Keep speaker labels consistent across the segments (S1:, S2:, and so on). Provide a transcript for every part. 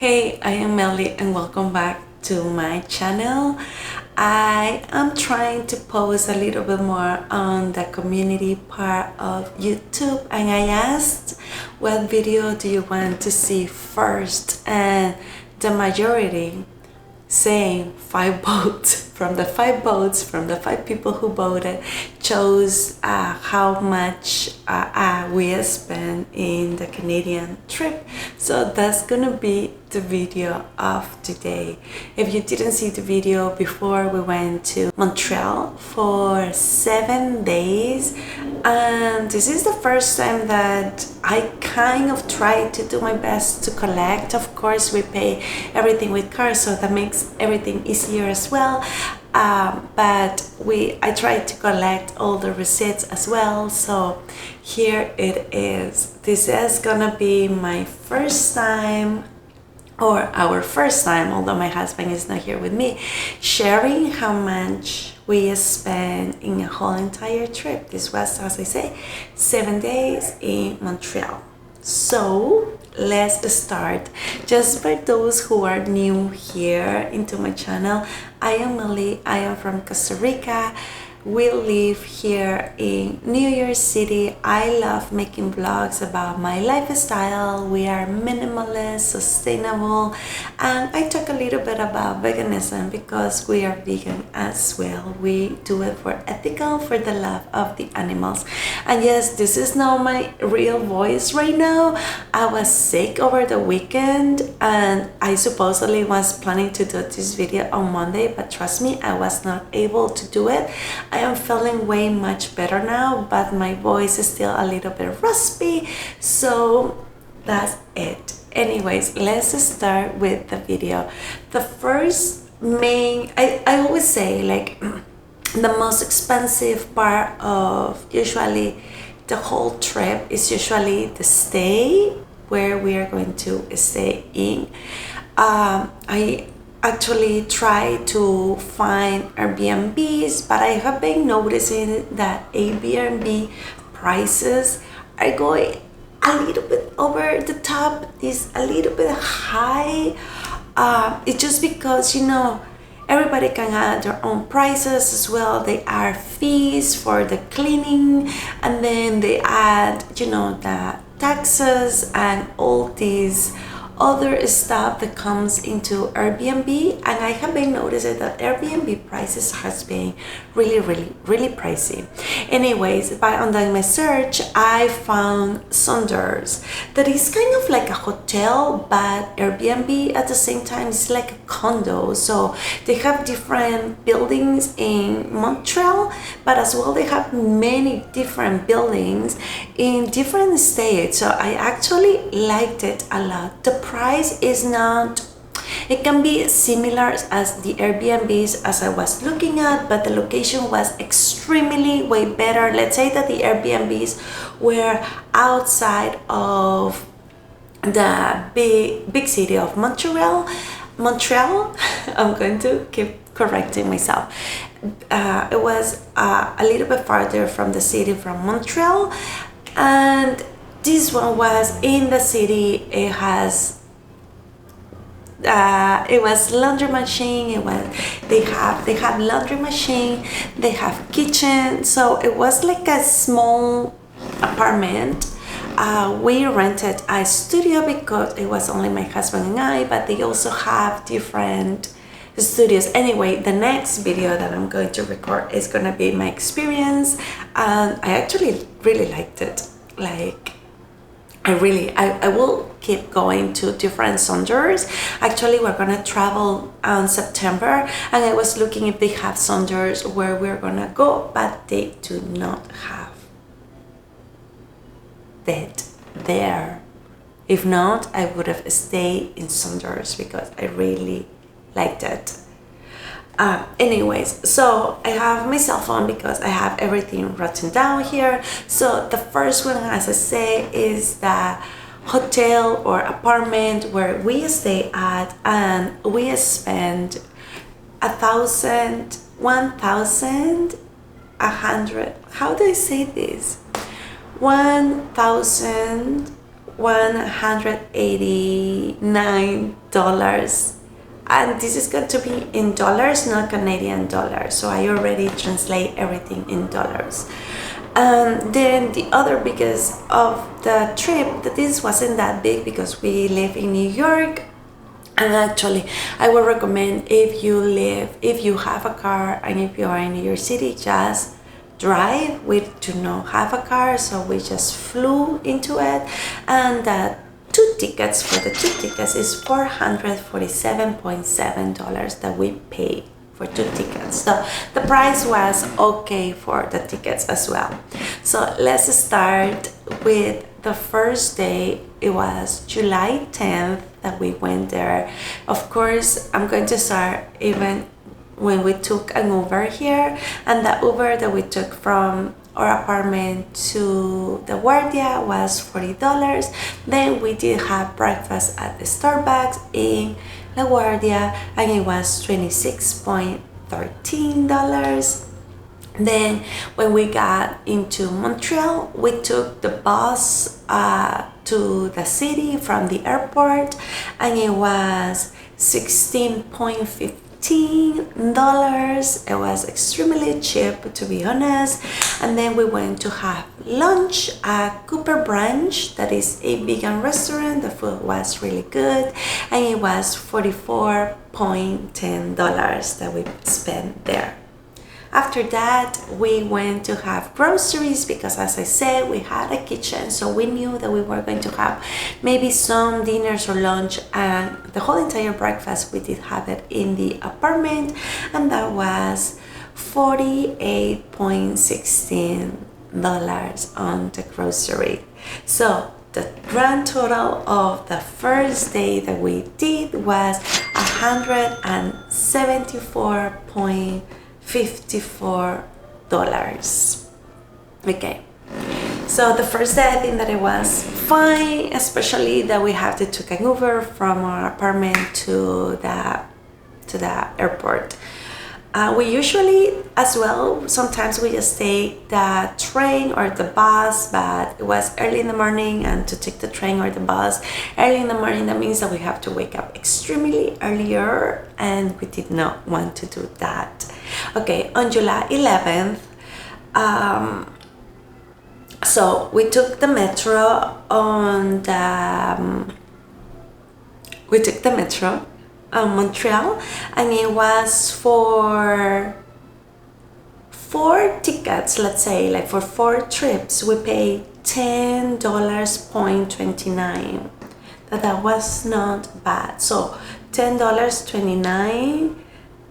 S1: Hey, I am Meli and welcome back to my channel. I am trying to post a little bit more on the community part of YouTube, and I asked what video do you want to see first, and the majority saying 5 votes. From the 5 votes, from the 5 people who voted, chose how much we spent in the Canadian trip. So that's gonna be the video of today. If you didn't see the video before, we went to Montreal for 7 days, and this is the first time that I kind of try to do my best to collect. Of course, we pay everything with cards, so that makes everything easier as well. But I tried to collect all the receipts as well. So here it is. This is gonna be my first time, or our first time, although my husband is not here with me, sharing how much we spent in a whole entire trip. This was, as I say, 7 days in Montreal. So let's start. Just for those who are new here into my channel, I am Meli. I am from Costa Rica. We live here in New York City. I love making vlogs about my lifestyle. We are minimalist, sustainable, and I talk a little bit about veganism because we are vegan as well. We do it for ethical, for the love of the animals. And yes, this is not my real voice right now. I was sick over the weekend and I supposedly was planning to do this video on Monday, but trust me, I was not able to do it. I am feeling way much better now, but my voice is still a little bit raspy, so that's it. Anyways, let's start with the video. The first main, I always say, like, the most expensive part of usually the whole trip is usually the stay, where we are going to stay in. I actually try to find Airbnbs, but I have been noticing that Airbnb prices are going a little bit over the top. It's a little bit high. It's just because, everybody can add their own prices as well. They add fees for the cleaning, and then they add, the taxes and all these other stuff that comes into Airbnb. And I have been noticing that Airbnb prices has been really pricey. Anyways, by on my search, I found Sonders, that is kind of like a hotel, but Airbnb at the same time. It's like a condo. So they have different buildings in Montreal, but as well they have many different buildings in different states. So I actually liked it a lot. The price is not, it can be similar as the Airbnbs as I was looking at, but the location was extremely way better. Let's say that the Airbnbs were outside of the big city of Montreal. I'm going to keep correcting myself. It was a little bit farther from the city from Montreal, and this one was in the city. It was laundry machine. They have laundry machine. They have kitchen. So it was like a small apartment. We rented a studio because it was only my husband and I, but they also have different studios. Anyway, the next video that I'm going to record is gonna be my experience, and I actually really liked it. Like, I will keep going to different Sonders. Actually, we're gonna travel on September, and I was looking if they have Sonders where we're gonna go, but they do not have bed there. If not, I would have stayed in Sonders because I really liked it. Anyways, so I have my cell phone because I have everything written down here. So the first one, as I say, is the hotel or apartment where we stay at, and we spend 1,100. How do I say this? 1,189 And this is going to be in dollars, not Canadian dollars. So I already translate everything in dollars. Then the other biggest of the trip, that this wasn't that big because we live in New York. And actually, I would recommend if you have a car and if you are in New York City, just drive. We do not have a car, so we just flew into it. And the two tickets is $447.7 that we pay for two tickets. So the price was okay for the tickets as well. So let's start with the first day. It was July 10th that we went there. Of course, I'm going to start even when we took an Uber here, and the Uber that we took from our apartment to the Guardia was $40. Then we did have breakfast at the Starbucks in La Guardia, and it was $26.13. Then when we got into Montreal, we took the bus to the city from the airport, and it was $16.15. It was extremely cheap, to be honest. And then we went to have lunch at Cooper Branch, that is a vegan restaurant. The food was really good, and it was $44.10 that we spent there. After that, we went to have groceries because, as I said, we had a kitchen, so we knew that we were going to have maybe some dinners or lunch, and the whole entire breakfast we did have it in the apartment, and that was $48.16 on the grocery. So the grand total of the first day that we did was $174.54. Okay, so the first day I think that it was fine, especially that we have to take an Uber from our apartment to the airport. We usually as well, sometimes we just take the train or the bus, but it was early in the morning, and to take the train or the bus early in the morning, that means that we have to wake up extremely earlier, and we did not want to do that. Okay, on July 11th, so we took the metro on Montreal, and it was for 4 tickets, let's say, like for 4 trips, we paid $10.29. That was not bad. So $10.29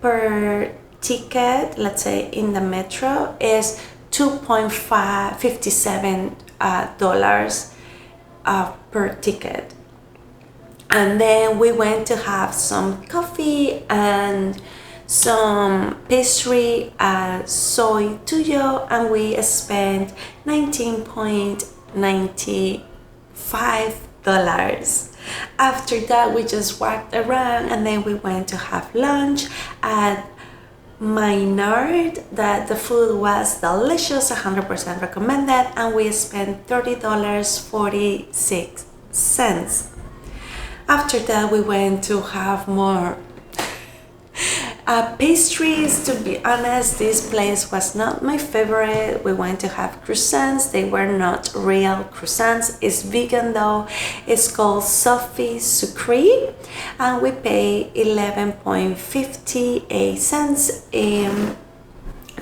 S1: per ticket, let's say in the metro, is $2.57 per ticket. And then we went to have some coffee and some pastry at Soy Tuyo, and we spent $19.95. After that, we just walked around, and then we went to have lunch at Maynard. That the food was delicious, 100% recommended, and we spent $30.46. After that, we went to have more pastries. To be honest, this place was not my favorite. We went to have croissants. They were not real croissants. It's vegan though. It's called Sophie Sucre, and we pay 11.58 cents in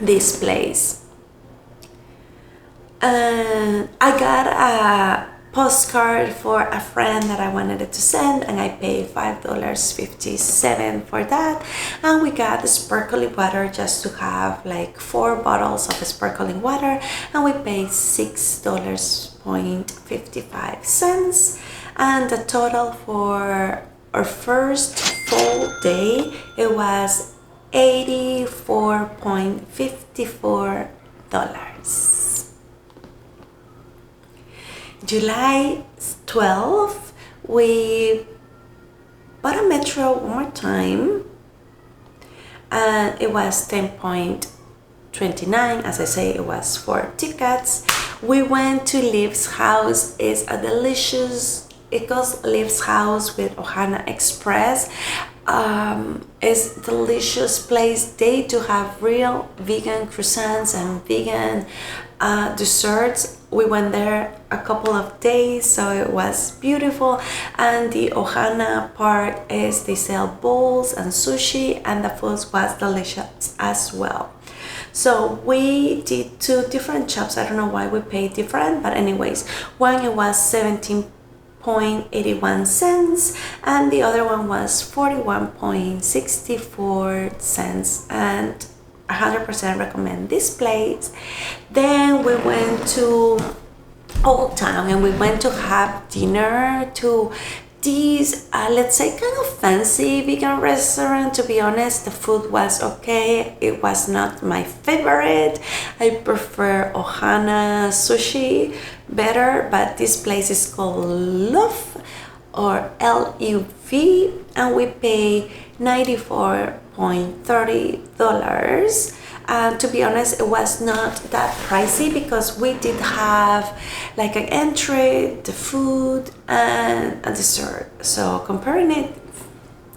S1: this place. And I got a postcard for a friend that I wanted it to send, and I paid $5.57 for that. And we got the sparkling water, just to have like 4 bottles of sparkling water, and we paid $6.55. And the total for our first full day, it was $84.54. July 12th, we bought a metro one more time, and it was $10.29. As I say, it was 4 tickets. We went to Liv's house. It's Eagles Leaves House with Ohana Express. It's delicious place. They do have real vegan croissants and vegan desserts. We went there a couple of days, so it was beautiful. And the Ohana part is they sell bowls and sushi, and the food was delicious as well. So we did two different shops. I don't know why we paid different, but anyways, one it was 17.81 cents and the other one was 41.64 cents, and 100% recommend this place. Then we went to Old Town and we went to have dinner to this let's say kind of fancy vegan restaurant. To be honest, the food was okay. It was not my favorite. I prefer Ohana sushi better, but this place is called Love or LUV, and we pay $94.30. To be honest, it was not that pricey because we did have like an entry, the food, and a dessert. So comparing it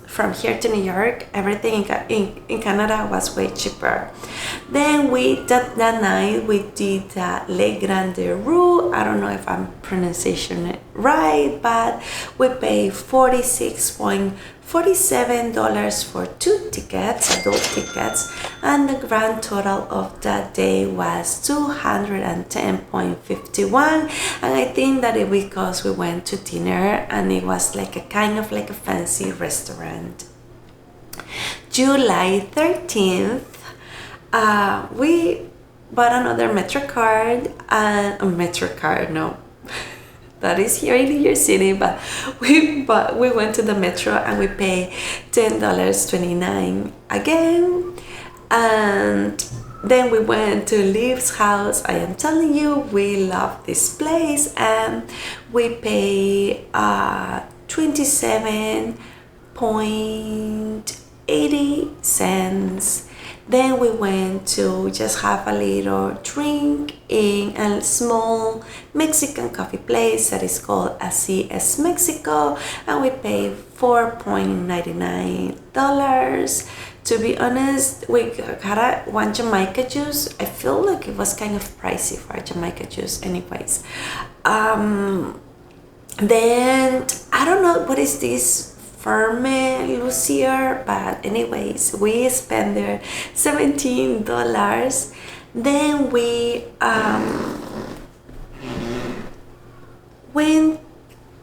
S1: from here to New York, everything in Canada was way cheaper. Then that night we did Le Grande Roux. I don't know if I'm pronouncing it right, but we paid $46.47 for 2 tickets, adult tickets, and the grand total of that day was $210.51. And I think that it because we went to dinner and it was like a kind of like a fancy restaurant. July 13th, we bought another MetroCard, no. That is here in New York City, but we went to the Metro and we paid $10.29 again. And then we went to Leaves House. I am telling you, we love this place, and we pay 27.80 cents. Then we went to just have a little drink in a small Mexican coffee place that is called Así es Mexico, and we paid $4.99. To be honest, we got one Jamaica juice. I feel like it was kind of pricey for a Jamaica juice anyways. Then I don't know what is this Ferme Lucier, but anyways, we spent there $17. Then we went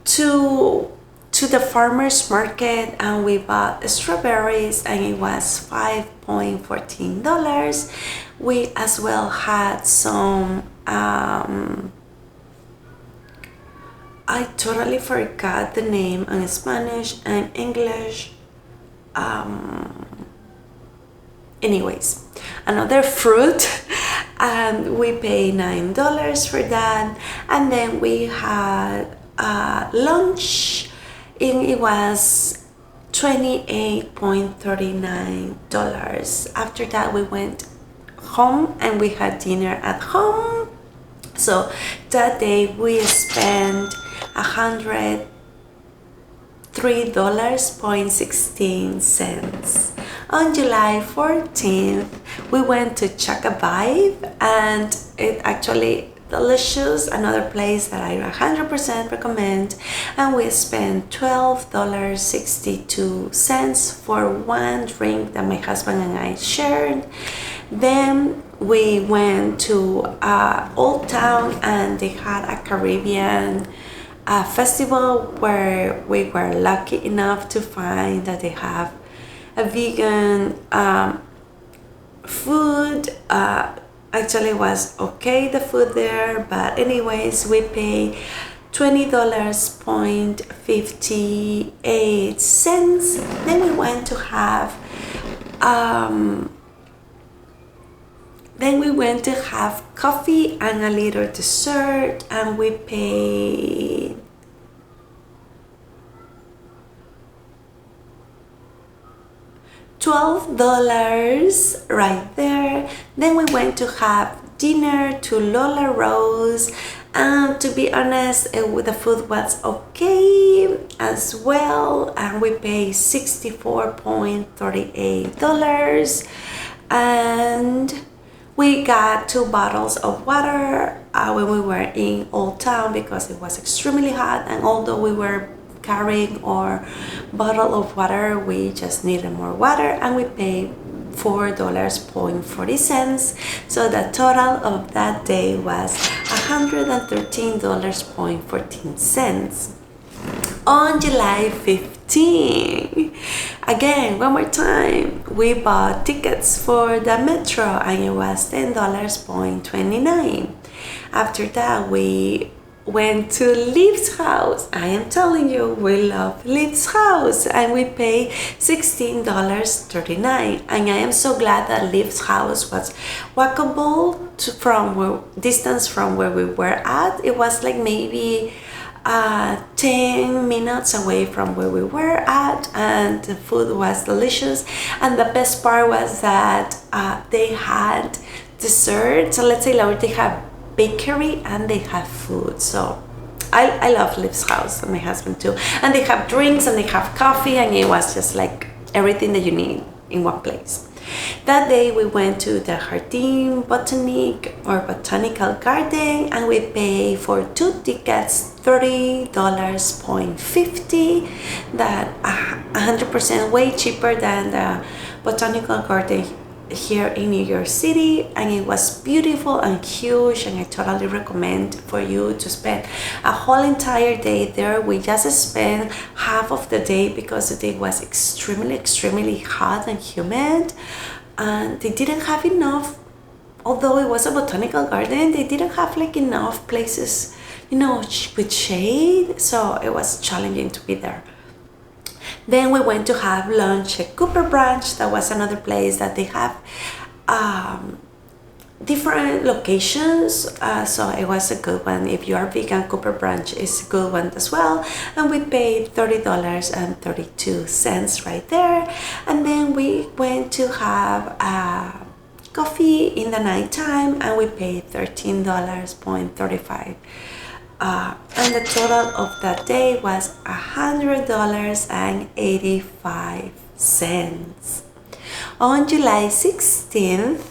S1: to the farmer's market and we bought strawberries, and it was $5.14. We as well had some I totally forgot the name in Spanish and English. Anyways, another fruit, and we paid $9 for that. And then we had lunch, and it was $28.39. After that, we went home and we had dinner at home. So that day we spent $103.16. On July 14th, we went to Chaka Vibe, and it actually delicious, another place that I 100% recommend, and we spent $12.62 for one drink that my husband and I shared. Then we went to Old Town, and they had a Caribbean festival where we were lucky enough to find that they have a vegan food. Actually was okay, the food there, but anyways, we pay $20.58. Then we went to have coffee and a little dessert, and we paid $12 right there. Then we went to have dinner to Lola Rose, and to be honest, the food was okay. as well, and we paid $64.38, and we got 2 bottles of water when we were in Old Town because it was extremely hot, and although we were carrying our bottle of water, we just needed more water, and we paid $4.40. So the total of that day was $113.14. On July 15, again, one more time, we bought tickets for the metro, and it was $10.29. After that, we went to Liv's house. I am telling you, we love Liv's house, and we paid $16.39. And I am so glad that Liv's house was walkable distance from where we were at. It was like maybe 10 minutes away from where we were at, and the food was delicious. And the best part was that they had dessert. So let's say like they have bakery and they have food. So I love Liv's house, and my husband too. And they have drinks and they have coffee, and it was just like everything that you need in one place. That day we went to the Jardin Botanical Garden, and we paid for 2 tickets $30.50. That 100% way cheaper than the Botanical Garden here in New York City, and it was beautiful and huge, and I totally recommend for you to spend a whole entire day there. We just spent half of the day because the day was extremely hot and humid, and they didn't have enough, although it was a botanical garden, they didn't have like enough places, with shade, so it was challenging to be there. Then we went to have lunch at Cooper Branch. That was another place that they have different locations, so it was a good one. If you are vegan, Cooper Branch is a good one as well. And we paid $30.32 right there. And then we went to have coffee in the nighttime, and we paid $13.35. And the total of that day was $100.85. On July 16th,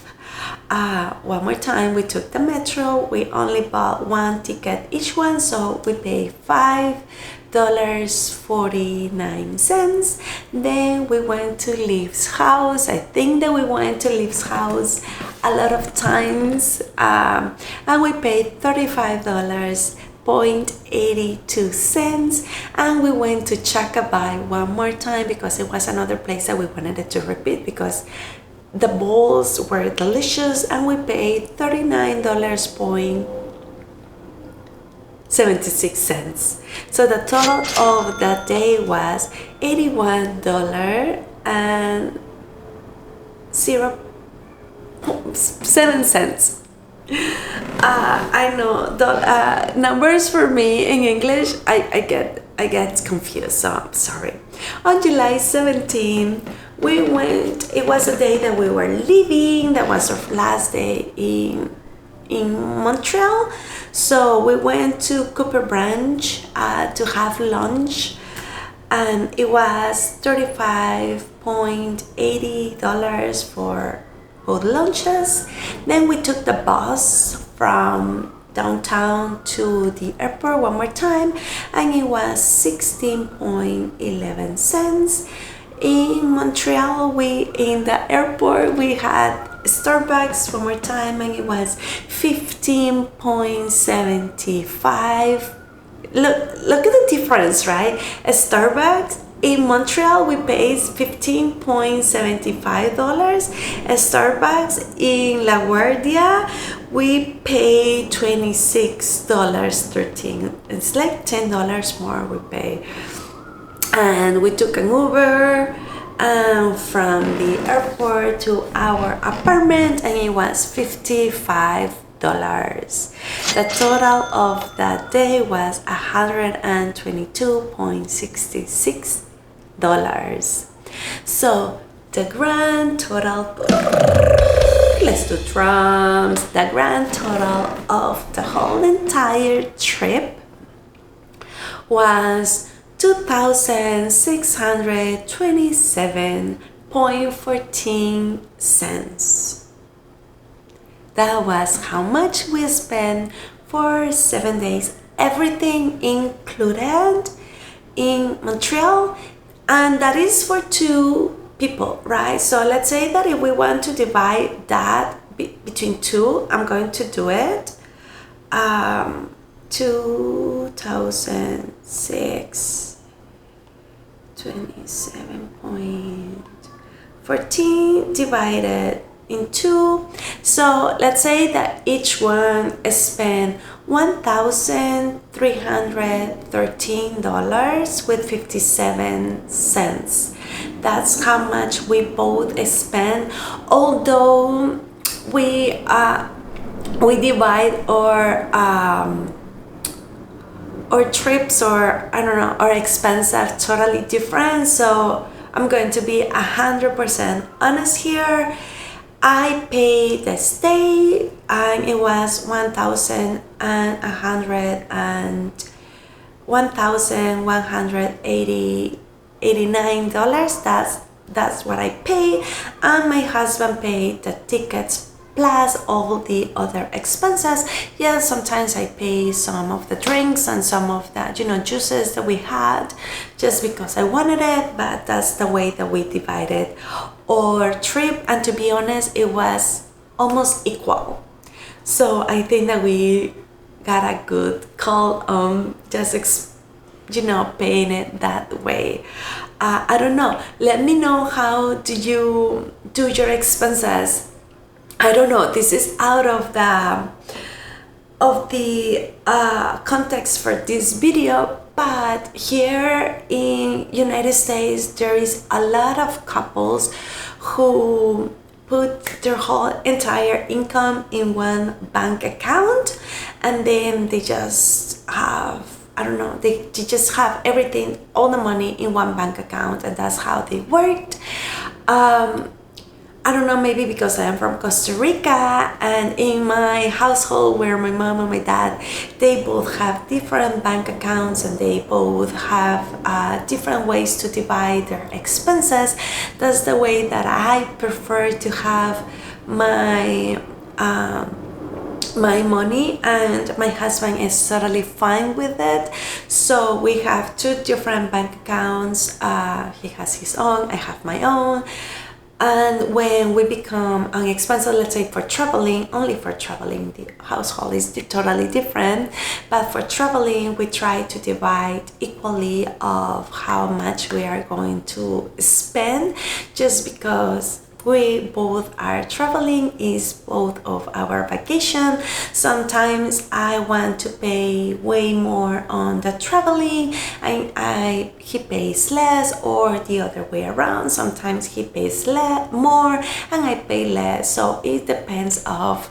S1: one more time, we took the metro. We only bought 1 ticket each one, so we paid $5.49. Then we went to Liv's house. I think that we went to Liv's house a lot of times, and we paid $35.82. And we went to Chakabai one more time because it was another place that we wanted to repeat because the bowls were delicious, and we paid $39.76. So the total of that day was $81.07. I know the numbers for me in English, I get confused, so I'm sorry. On July 17, we went. It was a day that we were leaving. That was our last day in Montreal. So we went to Cooper Branch to have lunch, and it was $35.80 for both lunches. Then we took the bus from downtown to the airport one more time, and it was $16.11. In Montreal, in the airport, we had Starbucks one more time, and it was $15.75. Look at the difference, right? A Starbucks in Montreal, we paid $15.75. A Starbucks in LaGuardia, we paid $26.13. It's like $10 more we pay. And we took an Uber from the airport to our apartment, and it was $55. The total of that day was $122.66. So the grand total, let's do drums. The grand total of the whole entire trip was $2,627.14. That was how much we spent for 7 days, everything included in Montreal, and that is for 2 people, right? So let's say that if we want to divide that between 2, I'm going to do it. 2,627.14 divided in 2. So let's say that each one spent $1,313.57. That's how much we both spent, although we divide our trips, or I don't know, our expenses are totally different. So I'm going to be 100% honest here. I paid the stay and it was $1,189. That's what I paid, and my husband paid the tickets plus all the other expenses. Yeah, sometimes I pay some of the drinks and some of the juices that we had just because I wanted it, but that's the way that we divided our trip. And to be honest, it was almost equal. So I think that we got a good call on just paying it that way. I don't know, let me know, how do you do your expenses? I don't know, this is out of the context for this video, but here in United States there is a lot of couples who put their whole entire income in one bank account, and then they just have, I don't know, they just have everything, all the money in one bank account, and that's how they worked. I don't know, maybe because I am from Costa Rica, and in my household where my mom and my dad, they both have different bank accounts, and they both have different ways to divide their expenses. That's the way that I prefer to have my money, and my husband is totally fine with it. So we have 2 different bank accounts. He has his own, I have my own. And when we become an expensive, let's say for traveling, only for traveling, the household is totally different. But for traveling, we try to divide equally of how much we are going to spend, just because we both are traveling, is both of our vacation. Sometimes I want to pay way more on the traveling, and he pays less, or the other way around. Sometimes he pays more and I pay less. So it depends of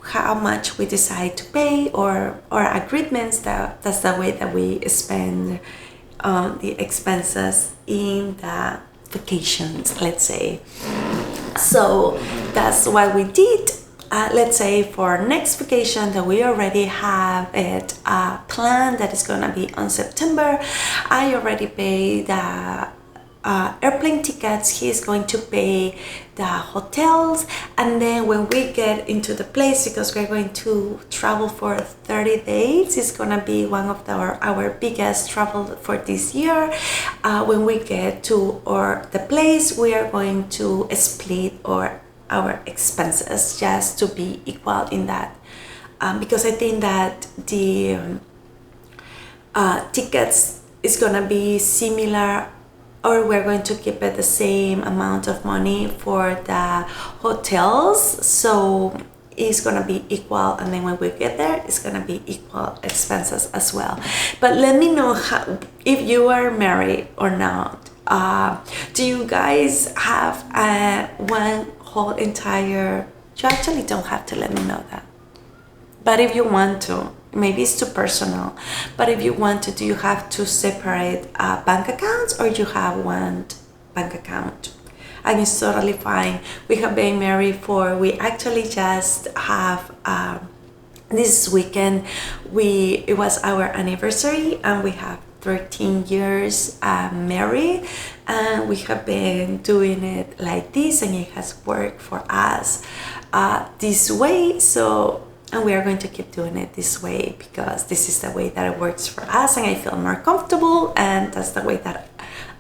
S1: how much we decide to pay, or agreements. That's the way that we spend the expenses in the vacations, let's say. So that's what we did. Let's say for next vacation that we already have it planned, that is gonna be on September. I already paid the airplane tickets. He's going to pay the hotels, and then when we get into the place, because we're going to travel for 30 days, it's gonna be one of our biggest travel for this year. When we get to the place, we are going to split our expenses just to be equal in that, because I think that the tickets is gonna be similar, or we're going to keep it the same amount of money for the hotels. So it's gonna be equal, and then when we get there, it's gonna be equal expenses as well. But let me know if you are married or not. Do you guys have one whole entire? You actually don't have to let me know that, but if you want to, maybe it's too personal, but if you want to, do you have two separate bank accounts, or you have one bank account? And it's totally fine. We have been married we actually just have this weekend, it was our anniversary, and we have 13 years married, and we have been doing it like this, and it has worked for us this way. So, and we are going to keep doing it this way because this is the way that it works for us, and I feel more comfortable, and that's the way that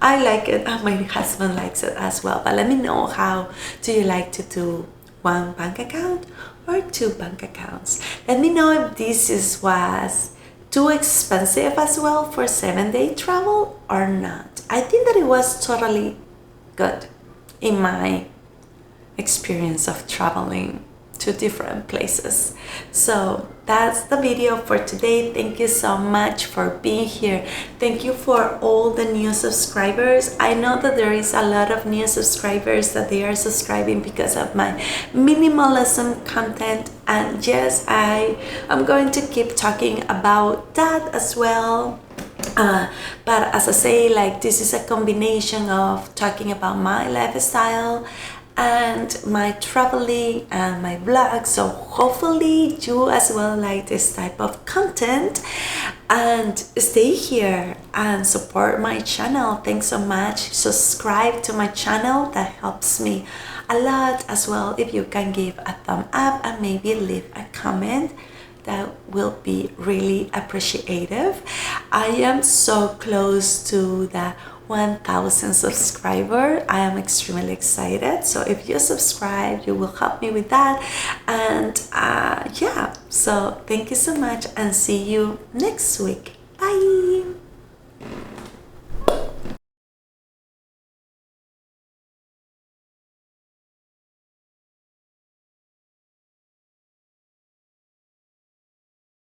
S1: I like it, and my husband likes it as well. But let me know, how do you like to do one bank account or two bank accounts? Let me know if was too expensive as well for 7-day travel or not. I think that it was totally good in my experience of traveling to different places. So that's the video for today. Thank you so much for being here. Thank you for all the new subscribers. I know that there is a lot of new subscribers that they are subscribing because of my minimalism content, and yes, I am going to keep talking about that as well. But as I say, like, this is a combination of talking about my lifestyle and my traveling and my vlog, so hopefully you as well like this type of content, and stay here and support my channel. Thanks so much. Subscribe to my channel, that helps me a lot as well. If you can give a thumb up and maybe leave a comment, that will be really appreciative. I am so close to the 1,000 subscriber. I am extremely excited. So if you subscribe, you will help me with that. And yeah, so thank you so much, and see you next week.